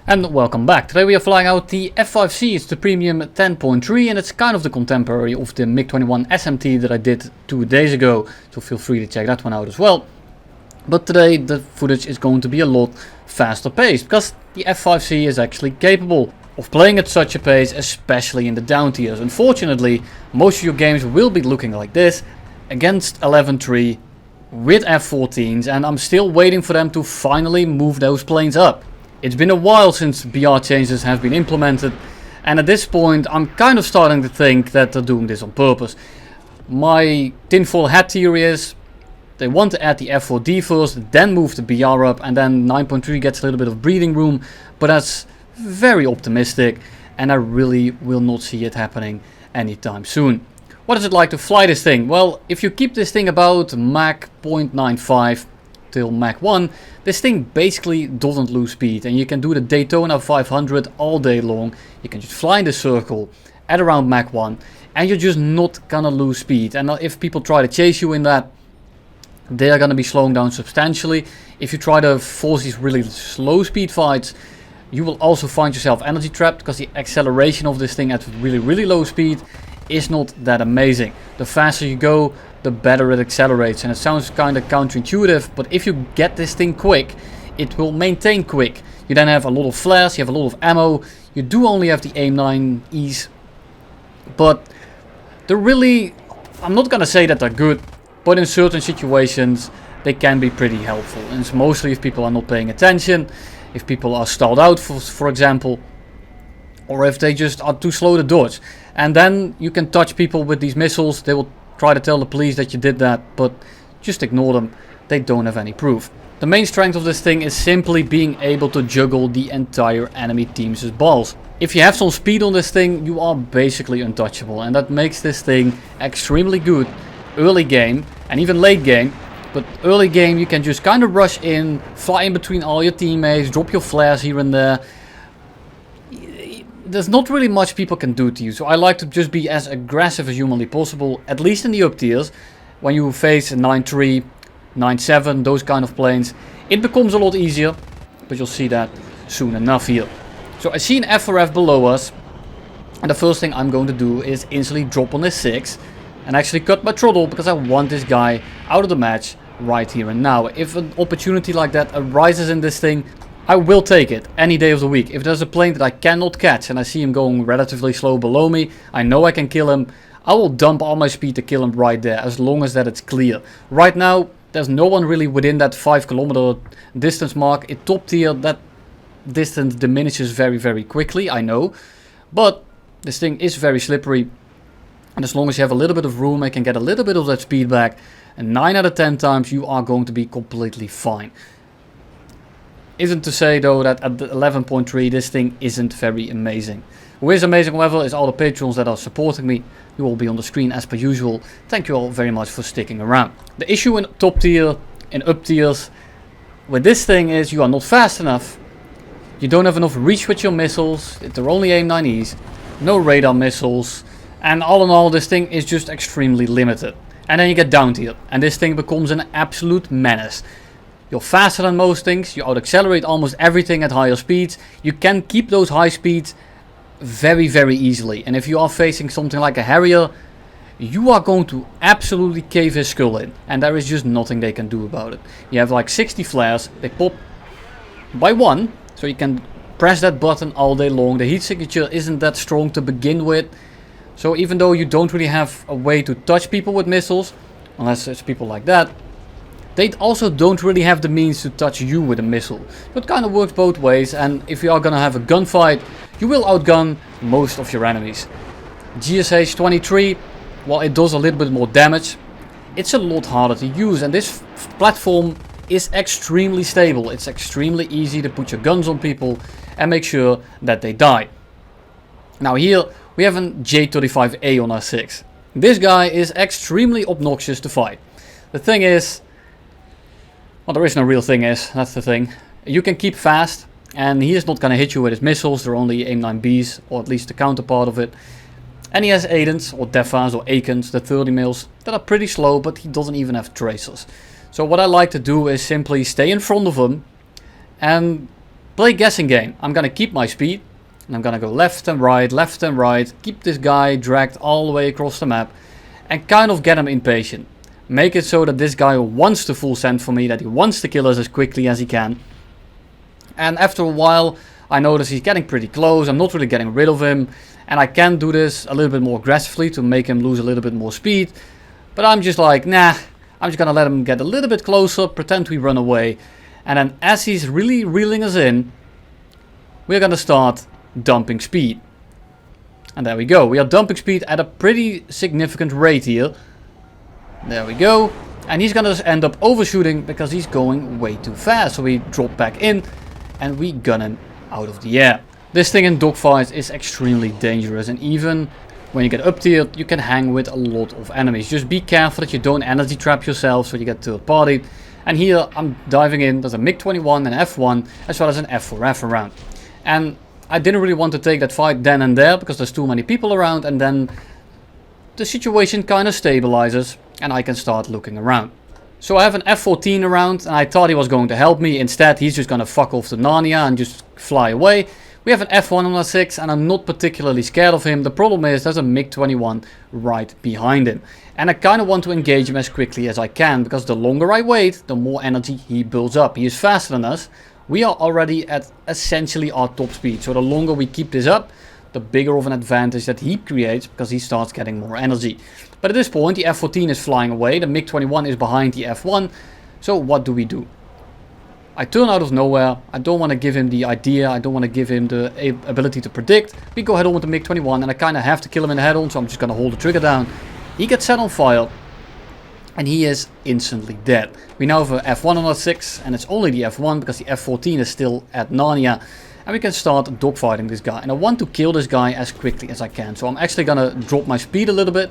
And welcome back. Today we are flying out the F-5C. It's the premium 10.3 and it's kind of the contemporary of the MiG-21 SMT that I did 2 days ago. So feel free to check that one out as well. But today the footage is going to be a lot faster paced because the F-5C is actually capable of playing at such a pace, especially in the down tiers. Unfortunately, most of your games will be looking like this against 11.3 with F-14s, and I'm still waiting for them to finally move those planes up. It's been a while since BR changes have been implemented, and at this point I'm kind of starting to think that they're doing this on purpose. My tinfoil hat theory is they want to add the F4D first, then move the BR up, and then 9.3 gets a little bit of breathing room, but that's very optimistic and I really will not see it happening anytime soon. What is it like to fly this thing? Well, if you keep this thing about Mach 0.95 till Mach 1, this thing basically doesn't lose speed, and you can do the Daytona 500 all day long. You can just fly in the circle at around Mach 1 and you're just not gonna lose speed. And if people try to chase you in that, they are gonna be slowing down substantially. If you try to force these really slow speed fights, you will also find yourself energy trapped because the acceleration of this thing at really low speed is not that amazing. The faster you go, the better it accelerates, and it sounds kind of counterintuitive, but if you get this thing quick, it will maintain quick. You then have a lot of flares, you have a lot of ammo, you do only have the AIM-9Es, but they're really, I'm not gonna say that they're good, but in certain situations they can be pretty helpful, and it's mostly if people are not paying attention, if people are stalled out for example, or if they just are too slow to dodge. And then you can touch people with these missiles. They will try to tell the police that you did that, but just ignore them. They don't have any proof. The main strength of this thing is simply being able to juggle the entire enemy team's balls. If you have some speed on this thing, you are basically untouchable, and that makes this thing extremely good early game and even late game. But early game you can just kind of rush in, fly in between all your teammates, drop your flares here and there. There's not really much people can do to you, so I like to just be as aggressive as humanly possible, at least in the up tiers. When you face a 9.3, 9.7, those kind of planes, it becomes a lot easier, but you'll see that soon enough here. So I see an F4F below us, and the first thing I'm going to do is instantly drop on this 6 and actually cut my throttle because I want this guy out of the match right here and now. If an opportunity like that arises in this thing, I will take it any day of the week. If there's a plane that I cannot catch and I see him going relatively slow below me, I know I can kill him, I will dump all my speed to kill him right there, as long as that it's clear. Right now, there's no one really within that 5 kilometer distance mark. In top tier, that distance diminishes very quickly, I know. But this thing is very slippery, and as long as you have a little bit of room, I can get a little bit of that speed back, and 9 out of 10 times you are going to be completely fine. Isn't to say though that at the 11.3 this thing isn't very amazing. What is amazing however is all the patrons that are supporting me. You will be on the screen as per usual. Thank you all very much for sticking around. The issue in top tier, in up tiers, with this thing is you are not fast enough. You don't have enough reach with your missiles. They're only AIM-9Es. No radar missiles. And all in all this thing is just extremely limited. And then you get down tier and this thing becomes an absolute menace. You're faster than most things, you out-accelerate almost everything at higher speeds. You can keep those high speeds very easily. And if you are facing something like a Harrier, you are going to absolutely cave his skull in. And there is just nothing they can do about it. You have like 60 flares, they pop by 1, so you can press that button all day long. The heat signature isn't that strong to begin with. So even though you don't really have a way to touch people with missiles, unless it's people like that, they also don't really have the means to touch you with a missile. So it kind of works both ways, and if you are gonna have a gunfight, you will outgun most of your enemies. GSH 23, while it does a little bit more damage, it's a lot harder to use, and this platform is extremely stable. It's extremely easy to put your guns on people and make sure that they die. Now here we have a J35A on our 6. This guy is extremely obnoxious to fight. The thing is, well, there is no real thing is, that's the thing. You can keep fast, and he is not going to hit you with his missiles. They're only AIM-9Bs, or at least the counterpart of it. And he has Aidens, or Defas, or Akins, the 30 mils, that are pretty slow, but he doesn't even have tracers. So what I like to do is simply stay in front of him, and play guessing game. I'm gonna keep my speed. And I'm gonna go left and right. Keep this guy dragged all the way across the map. And kind of get him impatient. Make it so that this guy wants to full send for me. That he wants to kill us as quickly as he can. And after a while, I notice he's getting pretty close. I'm not really getting rid of him. And I can do this a little bit more aggressively to make him lose a little bit more speed. But I'm just like, nah. I'm just gonna let him get a little bit closer. Pretend we run away. And then as he's really reeling us in, we're gonna start dumping speed. And there we go. We are dumping speed at a pretty significant rate here. There we go. And he's gonna end up overshooting because he's going way too fast. So we drop back in and we gun him out of the air. This thing in dogfights is extremely dangerous. And even when you get up tier, you can hang with a lot of enemies. Just be careful that you don't energy trap yourself so you get third party. And here I'm diving in. There's a MiG-21 and F1 as well as an F4F around. And I didn't really want to take that fight then and there because there's too many people around, and then the situation kind of stabilizes and I can start looking around. So I have an F-14 around and I thought he was going to help me. Instead he's just going to fuck off to Narnia and just fly away. We have an F-106 and I'm not particularly scared of him. The problem is there's a MiG-21 right behind him. And I kind of want to engage him as quickly as I can because the longer I wait, the more energy he builds up. He is faster than us. We are already at essentially our top speed. So the longer we keep this up, the bigger of an advantage that he creates because he starts getting more energy. But at this point, the F-14 is flying away. The MiG-21 is behind the F-1. So what do? I turn out of nowhere. I don't want to give him the idea. I don't want to give him the ability to predict. We go head on with the MiG-21 and I kind of have to kill him in the head on. So I'm just going to hold the trigger down. He gets set on fire. And he is instantly dead. We now have a F-106 and it's only the F-1 because the F-14 is still at Narnia. And we can start dogfighting this guy. And I want to kill this guy as quickly as I can. So I'm actually going to drop my speed a little bit.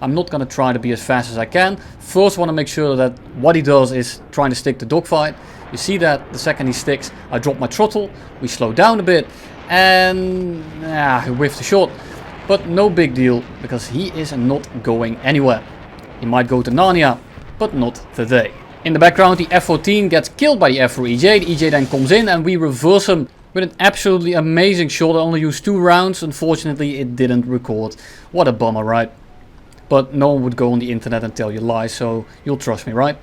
I'm not going to try to be as fast as I can. First I want to make sure that what he does is trying to stick to dogfight. You see that the second he sticks, I drop my throttle. We slow down a bit. And he whiffed the shot. But no big deal because he is not going anywhere. He might go to Narnia, but not today. In the background, the F-14 gets killed by the F-4EJ. The EJ then comes in and we reverse him with an absolutely amazing shot. I only used 2 rounds. Unfortunately, it didn't record. What a bummer, right? But no one would go on the internet and tell you lies, so you'll trust me, right?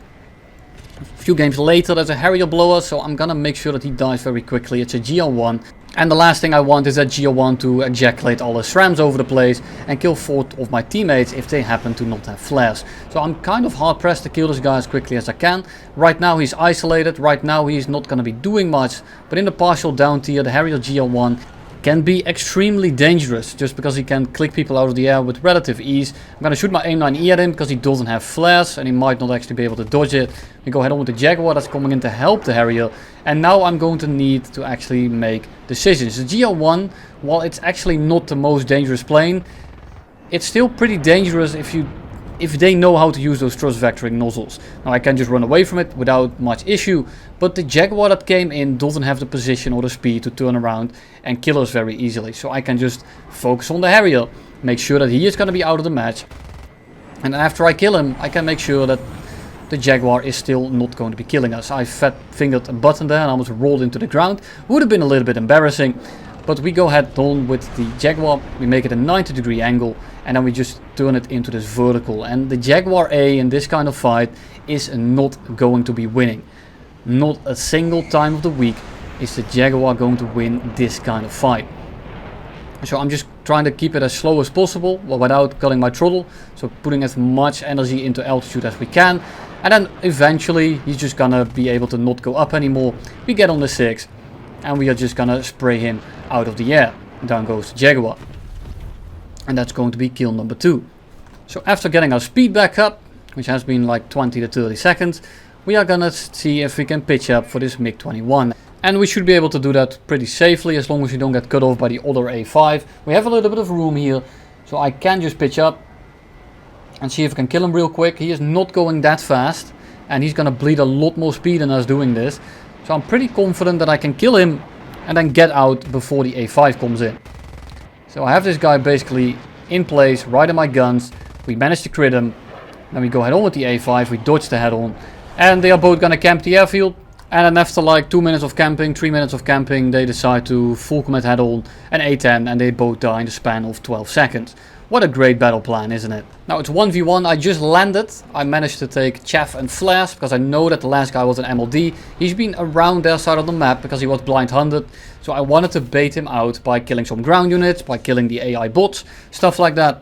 A few games later, there's a Harrier blower, so I'm gonna make sure that he dies very quickly. It's a GL1. And the last thing I want is that GL1 to ejaculate all the SRAMs over the place and kill 4 of my teammates if they happen to not have flares. So I'm kind of hard pressed to kill this guy as quickly as I can. Right now he's isolated, right now he's not going to be doing much. But in the partial down tier, the Harrier GL1 can be extremely dangerous just because he can click people out of the air with relative ease. I'm going to shoot my AIM-9E at him because he doesn't have flares and he might not actually be able to dodge it. We go head on with the Jaguar that's coming in to help the Harrier. And now I'm going to need to actually make decisions. The GL1, while it's actually not the most dangerous plane, it's still pretty dangerous if they know how to use those thrust vectoring nozzles. Now I can just run away from it without much issue, but the Jaguar that came in doesn't have the position or the speed to turn around and kill us very easily. So I can just focus on the Harrier, make sure that he is going to be out of the match, and after I kill him I can make sure that the Jaguar is still not going to be killing us. I fat fingered a button there and almost rolled into the ground. Would have been a little bit embarrassing. But we go head on with the Jaguar, we make it a 90-degree angle and then we just turn it into this vertical. And the Jaguar A in this kind of fight is not going to be winning. Not a single time of the week is the Jaguar going to win this kind of fight. So I'm just trying to keep it as slow as possible without cutting my throttle. So putting as much energy into altitude as we can. And then eventually he's just gonna be able to not go up anymore. We get on the 6 and we are just gonna spray him out of the air. Down goes the Jaguar. And that's going to be kill number 2. So after getting our speed back up, which has been like 20 to 30 seconds, we are gonna see if we can pitch up for this MiG-21. And we should be able to do that pretty safely as long as we don't get cut off by the other A5. We have a little bit of room here, so I can just pitch up and see if I can kill him real quick. He is not going that fast and he's gonna bleed a lot more speed than us doing this. So I'm pretty confident that I can kill him and then get out before the A5 comes in. So I have this guy basically in place, right in my guns. We managed to crit him. Then we go head on with the A5, we dodge the head on. And they are both gonna camp the airfield. And then after like 2 minutes of camping, 3 minutes of camping, they decide to full commit head on an A10 and they both die in the span of 12 seconds. What a great battle plan, isn't it? Now it's 1v1, I just landed. I managed to take Chaff and Flares because I know that the last guy was an MLD. He's been around their side of the map because he was blind hunted. So I wanted to bait him out by killing some ground units, by killing the AI bots, stuff like that.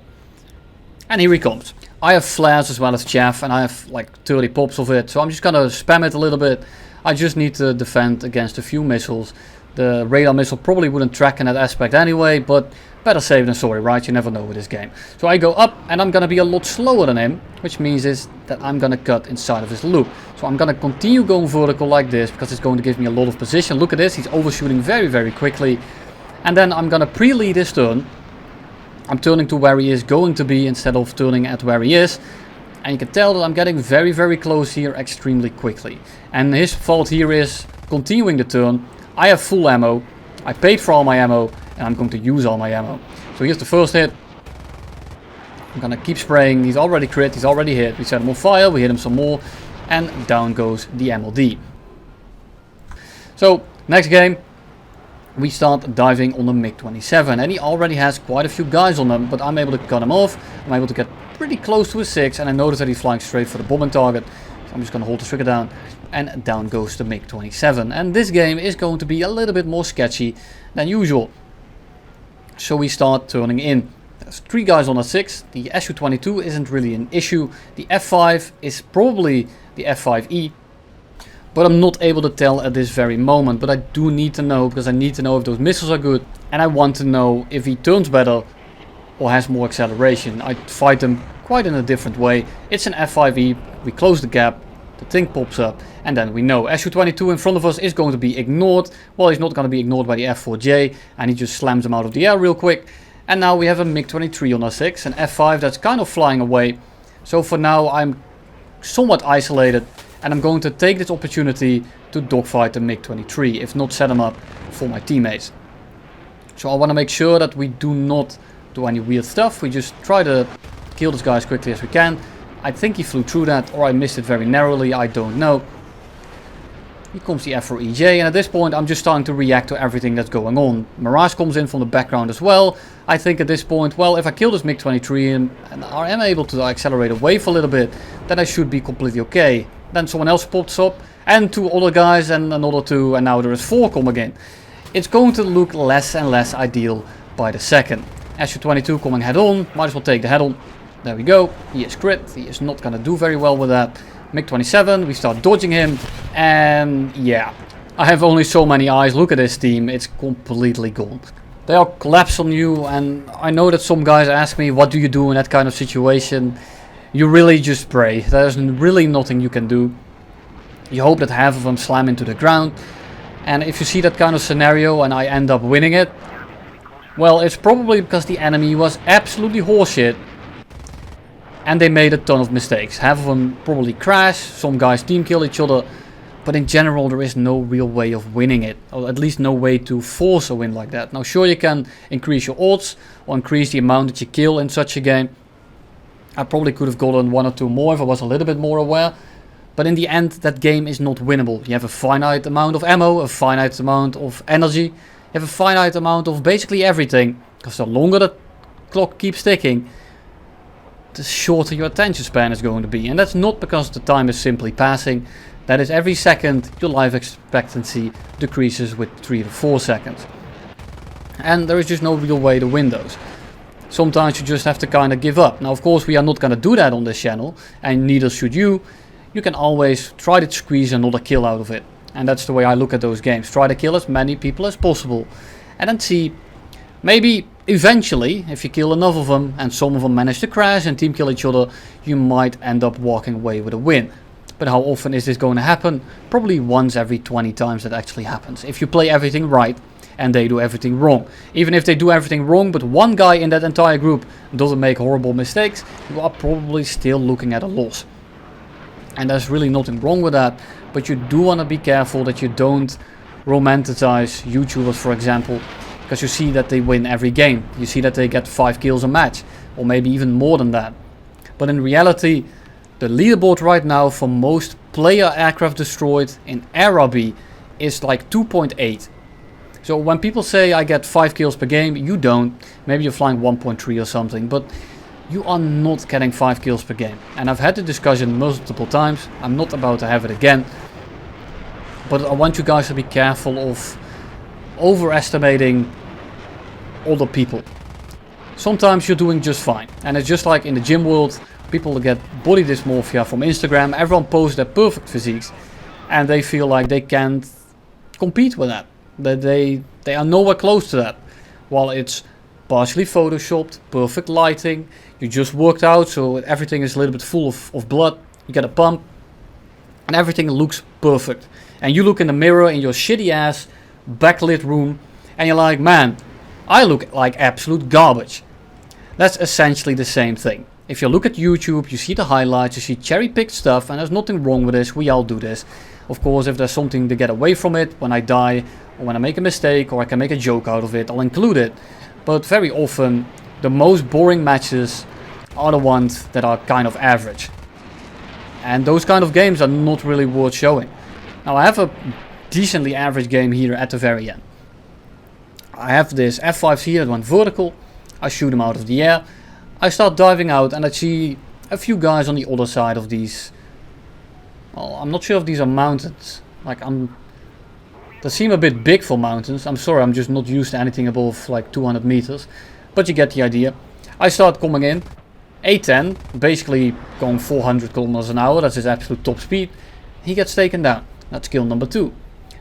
And here he comes. I have Flares as well as Chaff and I have like 30 pops of it. So I'm just gonna spam it a little bit. I just need to defend against a few missiles. The radar missile probably wouldn't track in that aspect anyway, but better safe than sorry, right? You never know with this game. So I go up and I'm gonna be a lot slower than him, which means is that I'm gonna cut inside of his loop. So I'm gonna continue going vertical like this because it's going to give me a lot of position. Look at this, he's overshooting very, very quickly. And then I'm gonna pre-lead his turn. I'm turning to where he is going to be instead of turning at where he is. And you can tell that I'm getting very, very close here extremely quickly. And his fault here is continuing the turn. I have full ammo. I paid for all my ammo. And I'm going to use all my ammo. So here's the first hit. I'm going to keep spraying. He's already crit. He's already hit. We set him on fire. We hit him some more. And down goes the MLD. So next game. We start diving on the MiG-27. And he already has quite a few guys on him. But I'm able to cut him off. I'm able to get pretty close to a 6, and I notice that he's flying straight for the bombing target. So I'm just going to hold the trigger down, and down goes the MiG-27. And this game is going to be a little bit more sketchy than usual. So we start turning in. There's 3 guys on a 6. The Su-22 isn't really an issue. The F-5 is probably the F-5E. But I'm not able to tell at this very moment. But I do need to know, because I need to know if those missiles are good. And I want to know if he turns better or has more acceleration. I fight them quite in a different way. It's an F5E, we close the gap, the thing pops up, and then we know Su-22 in front of us is going to be ignored. Well, he's not going to be ignored by the F4J, and he just slams him out of the air real quick. And now we have a MiG-23 on our 6, an F5 that's kind of flying away. So for now I'm somewhat isolated, and I'm going to take this opportunity to dogfight the MiG-23, if not set him up for my teammates. So I want to make sure that we do not do any weird stuff. We just try to kill this guy as quickly as we can. I think he flew through that, or I missed it very narrowly, I don't know. Here comes the F4EJ, and at this point I'm just starting to react to everything that's going on. Mirage comes in from the background as well. I think at this point, well, if I kill this MiG-23 and I am able to accelerate away for a little bit, then I should be completely okay. Then someone else pops up, and 2 other guys, and another 2, and now there is 4 come again. It's going to look less and less ideal by the second. Su-22 coming head on, might as well take the head on. There we go, he is crit, he is not going to do very well with that. MiG-27, we start dodging him, and yeah, I have only so many eyes. Look at this team, it's completely gone. They all collapse on you, and I know that some guys ask me, what do you do in that kind of situation? You really just pray, there's really nothing you can do. You hope that half of them slam into the ground, and if you see that kind of scenario and I end up winning it, well, it's probably because the enemy was absolutely horseshit and they made a ton of mistakes. Half of them probably crash, some guys team kill each other, but in general there is no real way of winning it, or at least no way to force a win like that. Now sure, you can increase your odds or increase the amount that you kill in such a game. I probably could have gotten 1 or 2 more if I was a little bit more aware, but in the end that game is not winnable. You have a finite amount of ammo, a finite amount of energy. You have a finite amount of basically everything, because the longer the clock keeps ticking, the shorter your attention span is going to be. And that's not because the time is simply passing, that is every second your life expectancy decreases with 3 to 4 seconds. And there is just no real way to win those. Sometimes you just have to kind of give up. Now of course we are not going to do that on this channel, and neither should you. You can always try to squeeze another kill out of it. And that's the way I look at those games. Try to kill as many people as possible. And then see, maybe eventually, if you kill enough of them and some of them manage to crash and team kill each other, you might end up walking away with a win. But how often is this going to happen? Probably once every 20 times that actually happens. If you play everything right and they do everything wrong. Even if they do everything wrong, but one guy in that entire group doesn't make horrible mistakes, you are probably still looking at a loss. And there's really nothing wrong with that. But you do want to be careful that you don't romanticize YouTubers, for example, because you see that they win every game. You see that they get 5 kills a match, or maybe even more than that. But in reality, the leaderboard right now for most player aircraft destroyed in Era B is like 2.8. So when people say I get 5 kills per game, you don't. Maybe you're flying 1.3 or something, but you are not getting 5 kills per game. And I've had the discussion multiple times. I'm not about to have it again. But I want you guys to be careful of overestimating other people. Sometimes you're doing just fine. And it's just like in the gym world, people get body dysmorphia from Instagram. Everyone posts their perfect physiques. And they feel like they can't compete with that. That they are nowhere close to that. While it's partially photoshopped, perfect lighting. You just worked out, so everything is a little bit full of blood. You get a pump. And everything looks perfect. And you look in the mirror in your shitty ass backlit room. And you're like, man, I look like absolute garbage. That's essentially the same thing. If you look at YouTube, you see the highlights, you see cherry-picked stuff, and there's nothing wrong with this. We all do this. Of course, if there's something to get away from it, when I die, or when I make a mistake, or I can make a joke out of it, I'll include it. But very often, the most boring matches are the ones that are kind of average. And those kind of games are not really worth showing. Now, I have a decently average game here at the very end. I have this F-5C that went vertical. I shoot him out of the air. I start diving out and I see a few guys on the other side of these. Well, I'm not sure if these are mountains. Like they seem a bit big for mountains. I'm sorry, I'm just not used to anything above like 200 meters. But you get the idea. I start coming in. A10, basically going 400 kilometers an hour. That's his absolute top speed. He gets taken down. That's kill number 2.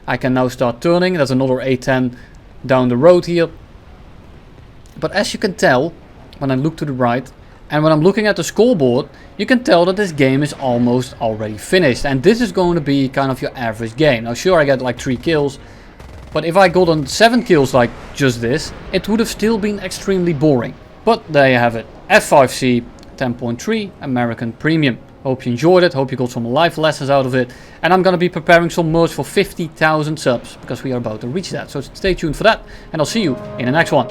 I can now start turning. There's another A10 down the road here. But as you can tell, when I look to the right, and when I'm looking at the scoreboard, you can tell that this game is almost already finished. And this is going to be kind of your average game. Now sure, I get like 3 kills. But if I got on 7 kills like just this, it would have still been extremely boring. But there you have it. F-5C 10.3 American Premium. Hope you enjoyed it. Hope you got some life lessons out of it. And I'm going to be preparing some merch for 50,000 subs. Because we are about to reach that. So stay tuned for that. And I'll see you in the next one.